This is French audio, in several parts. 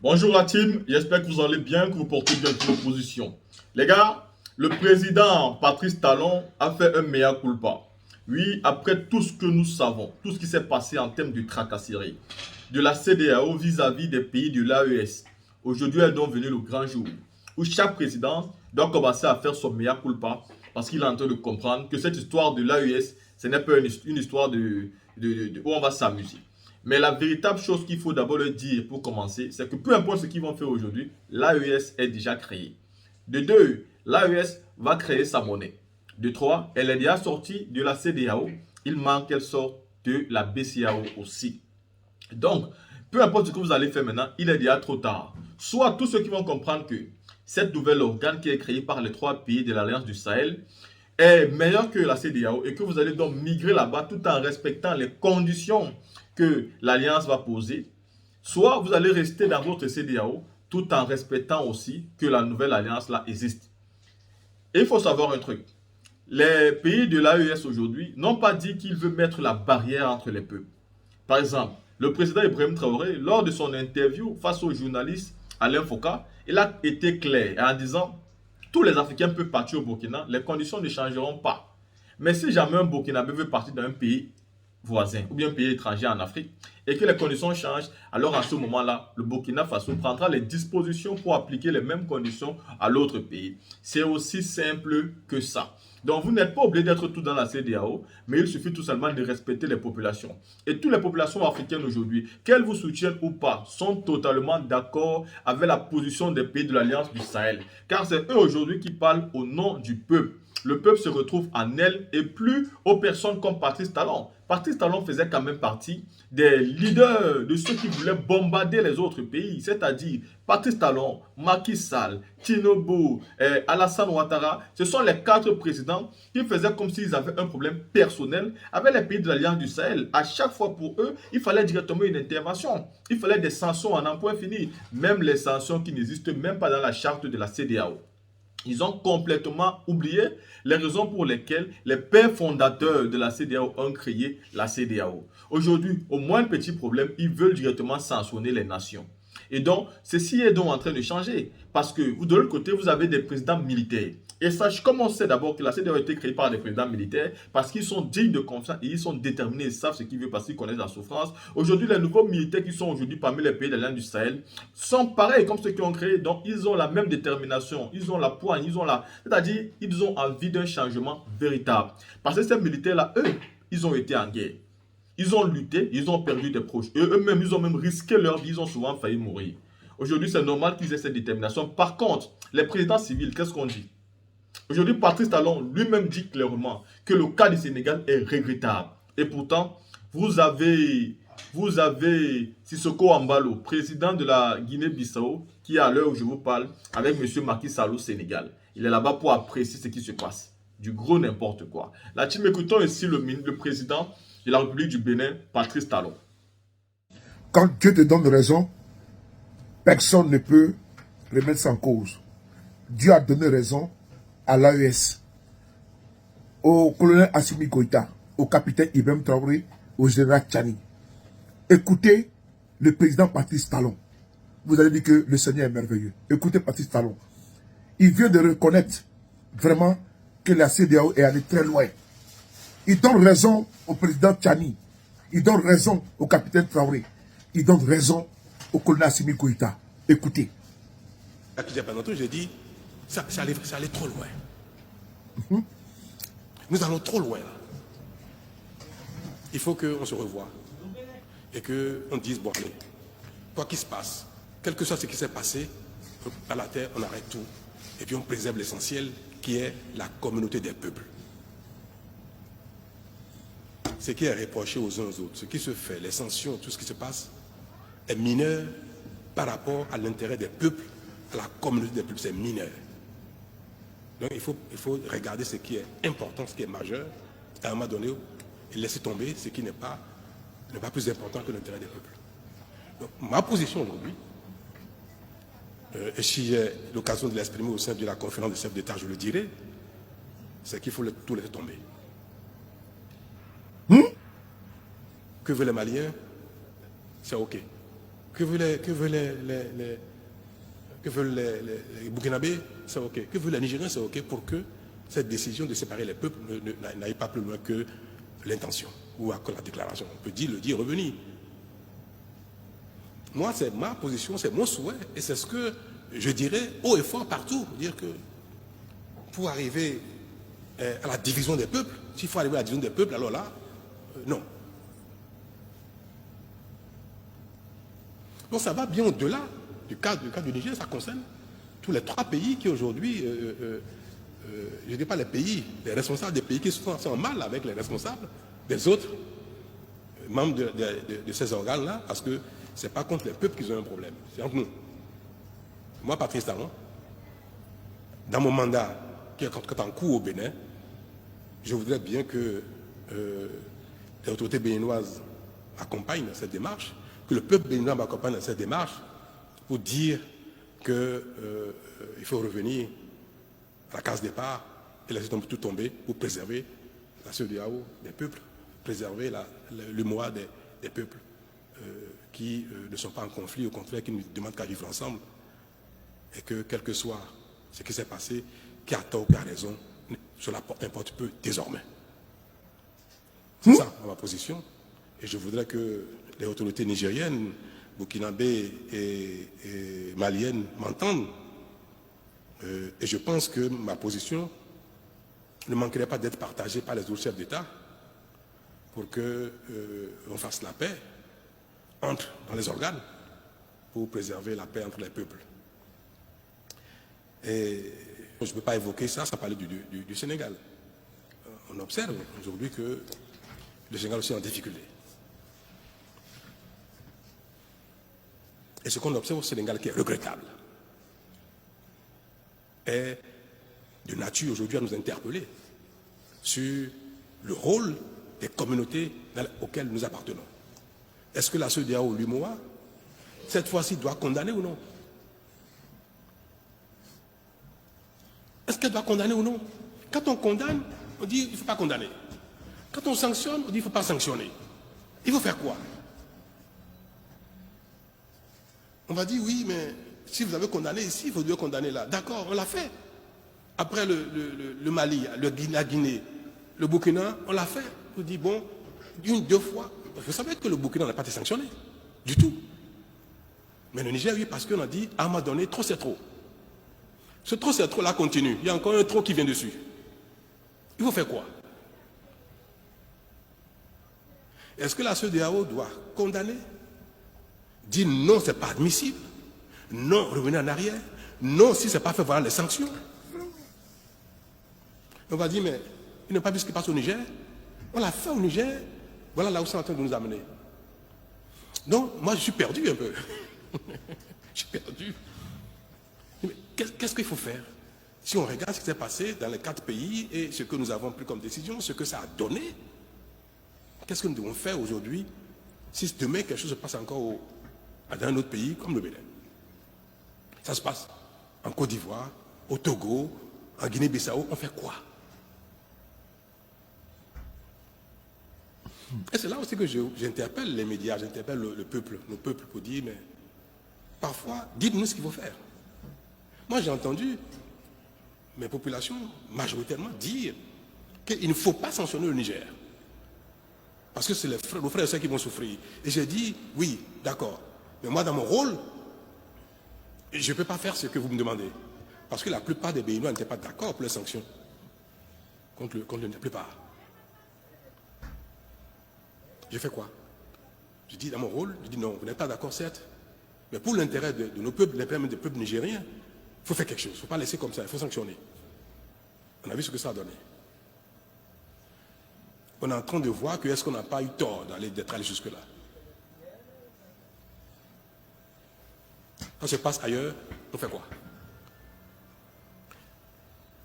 Bonjour la team, j'espère que vous allez bien, que vous portez bien toutes vos positions. Les gars, le président Patrice Talon a fait un mea culpa. Oui, après tout ce que nous savons, tout ce qui s'est passé en termes de tracasserie, de la CEDEAO vis-à-vis des pays de l'AES, aujourd'hui est donc venu le grand jour où chaque président doit commencer à faire son mea culpa parce qu'il est en train de comprendre que cette histoire de l'AES, ce n'est pas une histoire où on va s'amuser. Mais la véritable chose qu'il faut d'abord leur dire pour commencer, c'est que peu importe ce qu'ils vont faire aujourd'hui, l'AES est déjà créée. De deux, l'AES va créer sa monnaie. De trois, elle est déjà sortie de la CEDEAO. Il manque qu'elle sorte de la BCAO aussi. Donc, peu importe ce que vous allez faire maintenant, il est déjà trop tard. Soit tous ceux qui vont comprendre que cette nouvelle organe qui est créée par les trois pays de l'Alliance du Sahel est meilleur que la CEDEAO et que vous allez donc migrer là-bas tout en respectant les conditions que l'Alliance va poser, soit vous allez rester dans votre CEDEAO tout en respectant aussi que la nouvelle Alliance là existe. Et il faut savoir un truc. Les pays de l'AES aujourd'hui n'ont pas dit qu'ils veulent mettre la barrière entre les peuples. Par exemple, le président Ibrahim Traoré, lors de son interview face au journaliste Alain Foucault, il a été clair en disant tous les Africains peuvent partir au Burkina, les conditions ne changeront pas. Mais si jamais un Burkinabé veut partir d'un pays voisin ou bien un pays étranger en Afrique et que les conditions changent, alors à ce moment-là, le Burkina Faso prendra les dispositions pour appliquer les mêmes conditions à l'autre pays. C'est aussi simple que ça. Donc vous n'êtes pas obligé d'être tout dans la CEDEAO, mais il suffit tout simplement de respecter les populations. Et toutes les populations africaines aujourd'hui, qu'elles vous soutiennent ou pas, sont totalement d'accord avec la position des pays de l'Alliance du Sahel. Car c'est eux aujourd'hui qui parlent au nom du peuple. Le peuple se retrouve en elle et plus aux personnes comme Patrice Talon. Patrice Talon faisait quand même partie des leaders de ceux qui voulaient bombarder les autres pays, c'est-à-dire Patrice Talon, Macky Sall, Tinubu, Alassane Ouattara. Ce sont les quatre présidents qui faisaient comme s'ils avaient un problème personnel avec les pays de l'Alliance du Sahel. À chaque fois pour eux, il fallait directement une intervention. Il fallait des sanctions en un point fini. Même les sanctions qui n'existent même pas dans la charte de la CEDEAO. Ils ont complètement oublié les raisons pour lesquelles les pères fondateurs de la CEDEAO ont créé la CEDEAO. Aujourd'hui, au moins un petit problème, ils veulent directement sanctionner les nations. Et donc, ceci est donc en train de changer. Parce que de l'autre côté, vous avez des présidents militaires. Et sache comment on sait d'abord que la CEDEAO a été créée par des présidents militaires, parce qu'ils sont dignes de confiance et ils sont déterminés, ils savent ce qu'ils veulent parce qu'ils connaissent la souffrance. Aujourd'hui, les nouveaux militaires qui sont aujourd'hui parmi les pays de l'Alliance du Sahel sont pareils comme ceux qui ont créé, donc ils ont la même détermination, ils ont la poigne, ils ont la... C'est-à-dire, ils ont envie d'un changement véritable. Parce que ces militaires-là, eux, ils ont été en guerre. Ils ont lutté, ils ont perdu des proches. Et eux-mêmes, ils ont même risqué leur vie, ils ont souvent failli mourir. Aujourd'hui, c'est normal qu'ils aient cette détermination. Par contre, les présidents civils, qu'est-ce qu'on dit? Aujourd'hui, Patrice Talon lui-même dit clairement que le cas du Sénégal est regrettable. Et pourtant, vous avez, vous avez Sissoko Ambalo, président de la Guinée-Bissau, qui est à l'heure où je vous parle, avec M. Macky Sall au Sénégal. Il est là-bas pour apprécier ce qui se passe. Du gros n'importe quoi. Là, tu m'écoutons ici le président de la République du Bénin, Patrice Talon. Quand Dieu te donne raison, personne ne peut remettre ça en cause. Dieu a donné raison à l'AES, au colonel Assimi Goïta, au capitaine Ibrahim Traoré, au général Tchani. Écoutez le président Patrice Talon. Vous allez dire que le Seigneur est merveilleux. Écoutez Patrice Talon. Il vient de reconnaître vraiment que la CEDEAO est allée très loin. Il donne raison au président Tchani. Il donne raison au capitaine Traoré. Il donne raison au colonel Assimi Goïta. Écoutez. J'ai dit, ça allait trop loin. Nous allons trop loin. Il faut qu'on se revoie et qu'on dise, bon, allez, quoi qu'il se passe, quel que soit ce qui s'est passé, à la terre, on arrête tout. Et puis on préserve l'essentiel qui est la communauté des peuples. Ce qui est reproché aux uns aux autres, ce qui se fait, les sanctions, tout ce qui se passe, est mineur par rapport à l'intérêt des peuples, à la communauté des peuples, c'est mineur. Donc il faut regarder ce qui est important, ce qui est majeur, à un moment donné, et laisser tomber ce qui n'est pas plus important que l'intérêt des peuples. Donc, ma position aujourd'hui, et si j'ai l'occasion de l'exprimer au sein de la conférence des chefs d'État, je le dirai, c'est qu'il faut tout laisser tomber. Que veulent les Maliens? C'est OK. Que veulent les Burkinabés? C'est OK. Que veulent les Nigériens? C'est OK pour que cette décision de séparer les peuples n'aille pas plus loin que l'intention ou que la déclaration. On peut le dire, revenir. Moi, c'est ma position, c'est mon souhait, et c'est ce que je dirais haut et fort partout. Dire que pour arriver à la division des peuples, s'il faut arriver à la division des peuples, alors là, non. Donc ça va bien au-delà du cas du Niger, ça concerne tous les 3 pays qui aujourd'hui, je ne dis pas les pays, les responsables des pays qui sont en mal avec les responsables des autres membres de ces organes-là, parce que ce n'est pas contre les peuples qu'ils ont un problème, c'est entre nous. Moi, Patrice Talon, dans mon mandat qui est en cours au Bénin, je voudrais bien que les autorités béninoises accompagnent cette démarche, que le peuple béninois m'accompagne dans cette démarche pour dire qu'il faut revenir à la case départ et laisser tout tomber pour préserver la CEDEAO des peuples, préserver le moi des peuples qui ne sont pas en conflit, au contraire, qui ne demandent qu'à vivre ensemble. Et que, quel que soit ce qui s'est passé, qui a tort ou qui a raison, cela importe peu désormais. C'est ça ma position. Et je voudrais que les autorités nigériennes, burkinabées et maliennes m'entendent. Et je pense que ma position ne manquerait pas d'être partagée par les autres chefs d'État pour qu'on fasse la paix dans les organes pour préserver la paix entre les peuples. Et je ne peux pas évoquer ça sans parler du Sénégal. On observe aujourd'hui que le Sénégal aussi est en difficulté. Et ce qu'on observe au Sénégal qui est regrettable est de nature aujourd'hui à nous interpeller sur le rôle des communautés auxquelles nous appartenons. Est-ce que la CEDEAO ou l'UMOA, cette fois-ci, doit condamner ou non? Est-ce qu'elle doit condamner ou non? Quand on condamne, on dit qu'il ne faut pas condamner. Quand on sanctionne, on dit qu'il ne faut pas sanctionner. Il faut faire quoi? On va dire oui, mais si vous avez condamné ici, vous devez condamner là. D'accord, on l'a fait. Après le Mali, la Guinée, le Burkina, on l'a fait. On dit bon, une, 2 fois. Vous savez que le Burkina n'a pas été sanctionné. Du tout. Mais le Niger, oui, parce qu'on a dit, à un moment donné, trop c'est trop. Ce trop c'est trop là continue. Il y a encore un trop qui vient dessus. Il faut faire quoi? Est-ce que la CEDEAO doit condamner? Dire non, ce n'est pas admissible. Non, revenir en arrière. Non, si ce n'est pas fait, voilà les sanctions. On va dire, mais il n'a pas vu ce qui passe au Niger. On l'a fait au Niger. Voilà là où c'est en train de nous amener. Donc, moi, je suis perdu un peu. Je suis perdu. Mais qu'est-ce qu'il faut faire? Si on regarde ce qui s'est passé dans les 4 pays et ce que nous avons pris comme décision, ce que ça a donné, qu'est-ce que nous devons faire aujourd'hui si demain quelque chose se passe encore dans un autre pays comme le Bénin? Ça se passe en Côte d'Ivoire, au Togo, en Guinée-Bissau, on fait quoi? Et c'est là aussi que j'interpelle les médias, j'interpelle le peuple, nos peuples, pour dire, mais parfois, dites-nous ce qu'il faut faire. Moi, j'ai entendu mes populations majoritairement dire qu'il ne faut pas sanctionner le Niger. Parce que c'est nos frères et sœurs qui vont souffrir. Et j'ai dit, oui, d'accord. Mais moi, dans mon rôle, je ne peux pas faire ce que vous me demandez. Parce que la plupart des Béninois n'étaient pas d'accord pour les sanctions. Contre la plupart. J'ai fait quoi? Je dis dans mon rôle, je dis non, vous n'êtes pas d'accord, certes. Mais pour l'intérêt de nos peuples, l'intérêt des peuples nigériens, il faut faire quelque chose. Il ne faut pas laisser comme ça, il faut sanctionner. On a vu ce que ça a donné. On est en train de voir que est-ce qu'on n'a pas eu tort d'être allé jusque-là. Quand ça se passe ailleurs, on fait quoi?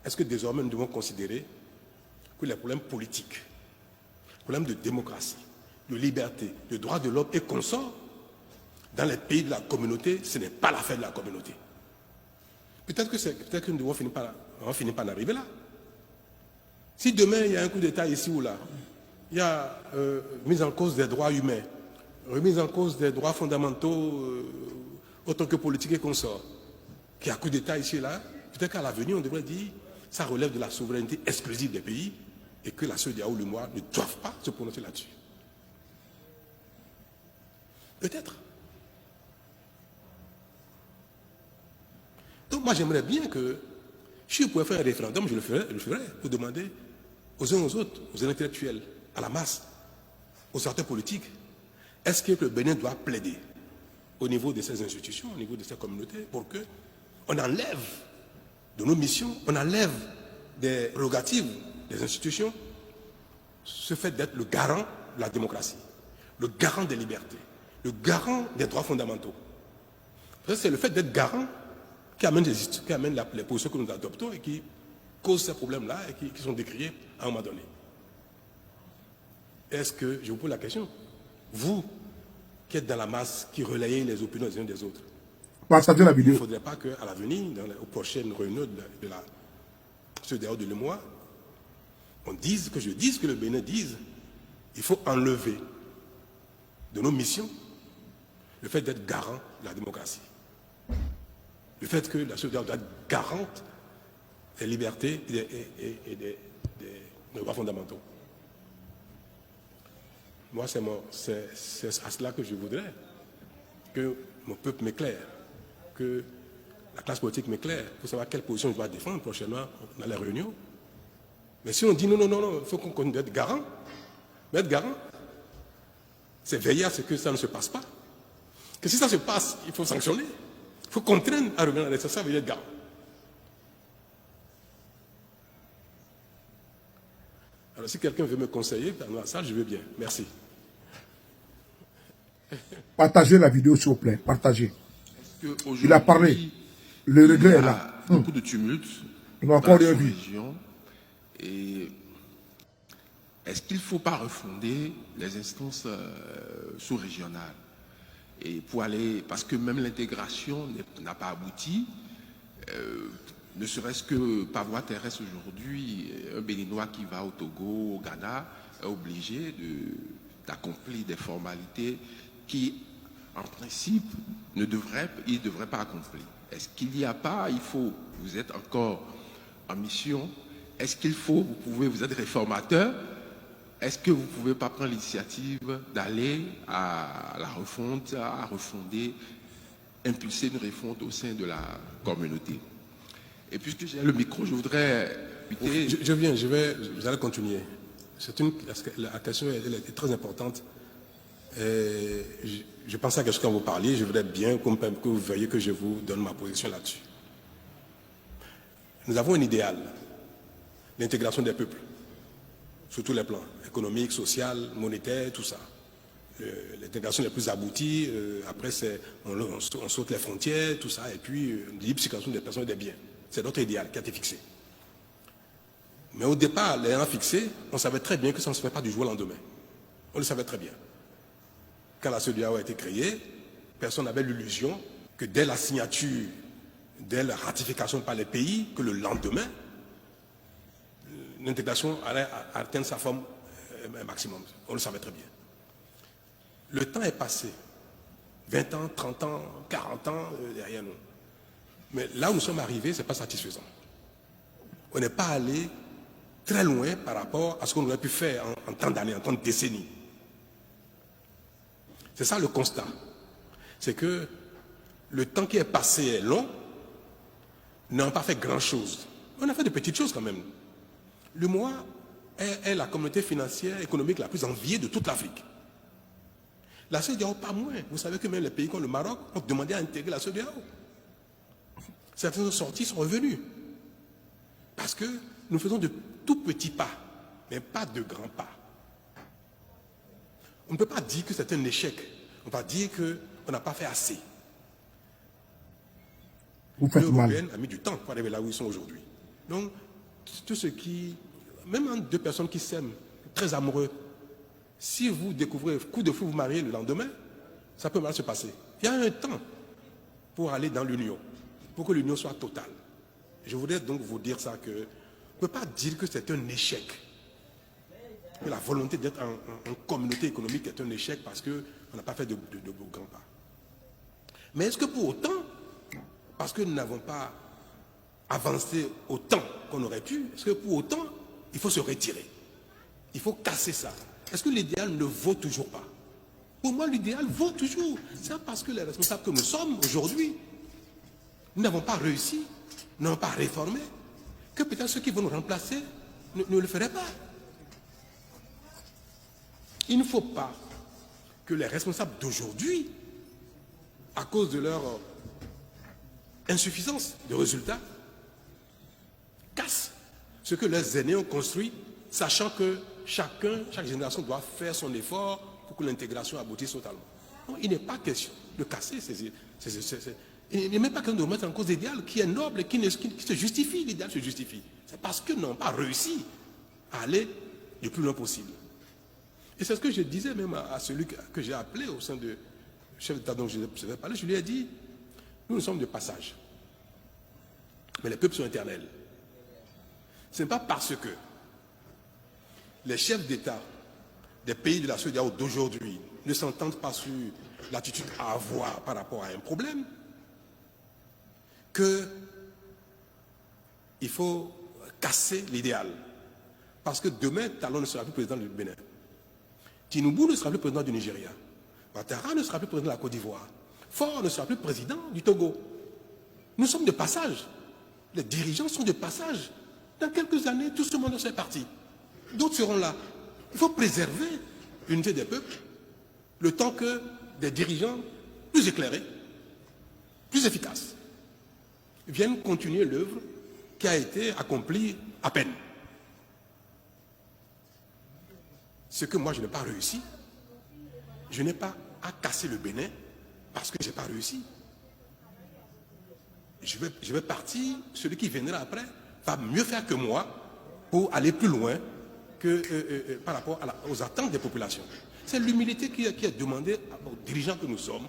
Est-ce que désormais nous devons considérer que les problèmes politiques, les problèmes de démocratie, de liberté, de droits de l'homme et consorts, dans les pays de la communauté, ce n'est pas l'affaire de la communauté? Peut-être que nous devons finir par en arriver là. Si demain il y a un coup d'État ici ou là, il y a mise en cause des droits humains, remise en cause des droits fondamentaux autant que politiques et consorts, qui a coup d'État ici et là, peut-être qu'à l'avenir, on devrait dire ça relève de la souveraineté exclusive des pays et que la CEDEAO ou le MOA ne doivent pas se prononcer là-dessus. Peut-être. Donc moi j'aimerais bien que, si je pouvais faire un référendum, je le ferais pour demander aux uns aux autres, aux intellectuels, à la masse, aux acteurs politiques, est-ce que le Bénin doit plaider au niveau de ces institutions, au niveau de ces communautés, pour qu'on enlève de nos missions, on enlève des prérogatives des institutions, ce fait d'être le garant de la démocratie, le garant des libertés, le garant des droits fondamentaux. C'est le fait d'être garant qui amène les positions que nous adoptons et qui cause ces problèmes-là et qui sont décriés à un moment donné. Est-ce que, je vous pose la question, vous qui êtes dans la masse, qui relayez les opinions des uns des autres, partagez la il vidéo. ne faudrait pas qu'à l'avenir, aux prochaines réunions de la CEDEAO de l'EMOA, je dise que le Bénin dise, il faut enlever de nos missions le fait d'être garant de la démocratie. Le fait que la CEDEAO doit être garante des libertés et des droits fondamentaux. Moi, c'est à cela que je voudrais que mon peuple m'éclaire, que la classe politique m'éclaire, pour savoir quelle position je dois défendre prochainement dans les réunions. Mais si on dit non, il faut qu'on continue d'être garant, mais être garant, c'est veiller à ce que ça ne se passe pas. Que si ça se passe, il faut sanctionner, il faut contraindre à revenir à l'état, ça veut dire être garant. Alors si quelqu'un veut me conseiller dans la salle, je veux bien. Merci. Partagez la vidéo, s'il vous plaît. Partagez. Il a parlé. Le regret est là. Il y a beaucoup de tumultes Il n'a encore dans rien la vu. région. Et est-ce qu'il ne faut pas refonder les instances sous-régionales et pour aller, parce que même l'intégration n'a pas abouti, ne serait-ce que par voie terrestre aujourd'hui, un Béninois qui va au Togo, au Ghana, est obligé d'accomplir des formalités qui, en principe, il ne devrait pas accomplir. Est-ce qu'il n'y a pas, vous êtes encore en mission, est-ce qu'il faut, vous êtes réformateur, est-ce que vous ne pouvez pas prendre l'initiative d'aller à la refonte, à refonder, impulser une refonte au sein de la communauté? Et puisque j'ai le micro, je voudrais... Vous allez continuer. La question est très importante. Je pensais à quelque chose quand vous parliez, je voudrais bien que vous veuillez que je vous donne ma position là-dessus. Nous avons un idéal, l'intégration des peuples, sur tous les plans, économique, social, monétaire, tout ça. L'intégration la plus aboutie, après on saute les frontières, tout ça, et puis libre circulation des personnes et des biens. C'est notre idéal qui a été fixé. Mais au départ, l'ayant fixé, on savait très bien que ça ne se fait pas du jour au lendemain. On le savait très bien. Quand la CEDEAO a été créée, personne n'avait l'illusion que dès la signature, dès la ratification par les pays, que le lendemain, l'intégration allait atteindre sa forme maximum. On le savait très bien. Le temps est passé. 20 ans, 30 ans, 40 ans derrière nous. Mais là où nous sommes arrivés, ce n'est pas satisfaisant. On n'est pas allé très loin par rapport à ce qu'on aurait pu faire en temps d'années, en temps de décennies. C'est ça le constat. C'est que le temps qui est passé est long. Nous n'avons pas fait grand-chose. On a fait de petites choses quand même. Le MOA est la communauté financière, économique la plus enviée de toute l'Afrique. La CEDEAO, pas moins. Vous savez que même les pays comme le Maroc ont demandé à intégrer la CEDEAO. Certains sont sortis, sont revenus. Parce que nous faisons de tout petits pas, mais pas de grands pas. On ne peut pas dire que c'est un échec. On va dire qu'on n'a pas fait assez. L'Union européenne a mis du temps pour arriver là où ils sont aujourd'hui. Donc, tout ce qui... Même entre deux personnes qui s'aiment, très amoureux, si vous découvrez coup de fou, vous mariez le lendemain, ça peut mal se passer. Il y a un temps pour aller dans l'union, pour que l'union soit totale. Je voudrais donc vous dire ça, que on ne peut pas dire que c'est un échec. Que la volonté d'être en communauté économique est un échec parce que On n'a pas fait de grands pas. Mais est-ce que pour autant, parce que nous n'avons pas avancé autant qu'on aurait pu, est-ce que pour autant, il faut se retirer? Il faut casser ça. Est-ce que l'idéal ne vaut toujours pas? Pour moi, l'idéal vaut toujours. C'est parce que les responsables que nous sommes aujourd'hui, nous n'avons pas réussi, nous n'avons pas réformé, que peut-être ceux qui vont nous remplacer ne le feraient pas. Il ne faut pas que les responsables d'aujourd'hui, à cause de leur insuffisance de résultats, cassent ce que leurs aînés ont construit, sachant que chaque génération doit faire son effort pour que l'intégration aboutisse totalement. Non, il n'est pas question de casser il n'est même pas question de remettre en cause l'idéal qui est noble et qui se justifie. L'idéal se justifie. C'est parce qu'ils n'ont pas réussi à aller le plus loin possible. Et c'est ce que je disais même à celui que j'ai appelé au sein du chef d'État dont je vais parler. Je lui ai dit, nous sommes de passage. Mais les peuples sont éternels. Ce n'est pas parce que les chefs d'État des pays de la CEDEAO d'aujourd'hui ne s'entendent pas sur l'attitude à avoir par rapport à un problème qu'il faut casser l'idéal. Parce que demain, Talon ne sera plus président du Bénin. Tinubu ne sera plus président du Nigeria. Ouattara ne sera plus président de la Côte d'Ivoire. Faure ne sera plus président du Togo. Nous sommes de passage. Les dirigeants sont de passage. Dans quelques années, tout ce monde est parti. D'autres seront là. Il faut préserver l'unité des peuples le temps que des dirigeants plus éclairés, plus efficaces, viennent continuer l'œuvre qui a été accomplie à peine. Ce que moi je n'ai pas réussi, je n'ai pas à casser le Bénin parce que je n'ai pas réussi. Je vais partir, celui qui viendra après va mieux faire que moi pour aller plus loin que par rapport aux attentes des populations. C'est l'humilité qui est demandée aux dirigeants que nous sommes,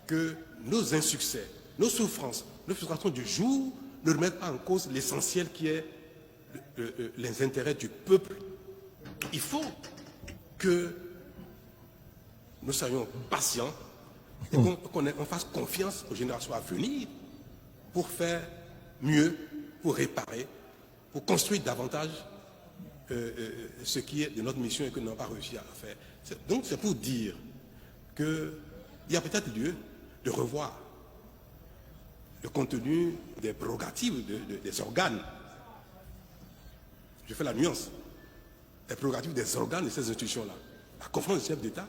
que nos insuccès, nos souffrances, nos frustrations du jour ne remettent pas en cause l'essentiel qui est les intérêts du peuple. Il faut que nous soyons patients et qu'on fasse confiance aux générations à venir pour faire mieux, pour réparer, pour construire davantage ce qui est de notre mission et que nous n'avons pas réussi à faire. Donc c'est pour dire qu'il y a peut-être lieu de revoir le contenu des prérogatives des organes. Je fais la nuance. Les prérogatives des organes de ces institutions-là. La conférence des chefs d'État,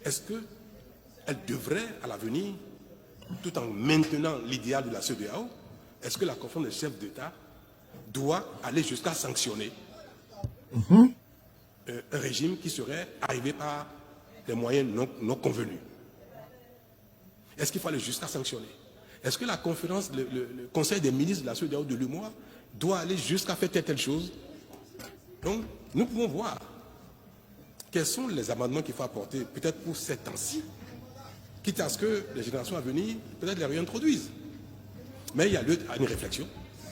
est-ce qu'elle devrait, à l'avenir, tout en maintenant l'idéal de la CEDEAO, est-ce que la conférence des chefs d'État doit aller jusqu'à sanctionner un régime qui serait arrivé par des moyens non convenus? Est-ce qu'il faut aller jusqu'à sanctionner? Est-ce que la conférence, le conseil des ministres de la CEDEAO de l'UMOA doit aller jusqu'à faire telle chose? Donc, nous pouvons voir quels sont les amendements qu'il faut apporter, peut-être pour ces temps-ci, quitte à ce que les générations à venir, peut-être les réintroduisent. Mais il y a lieu à une réflexion.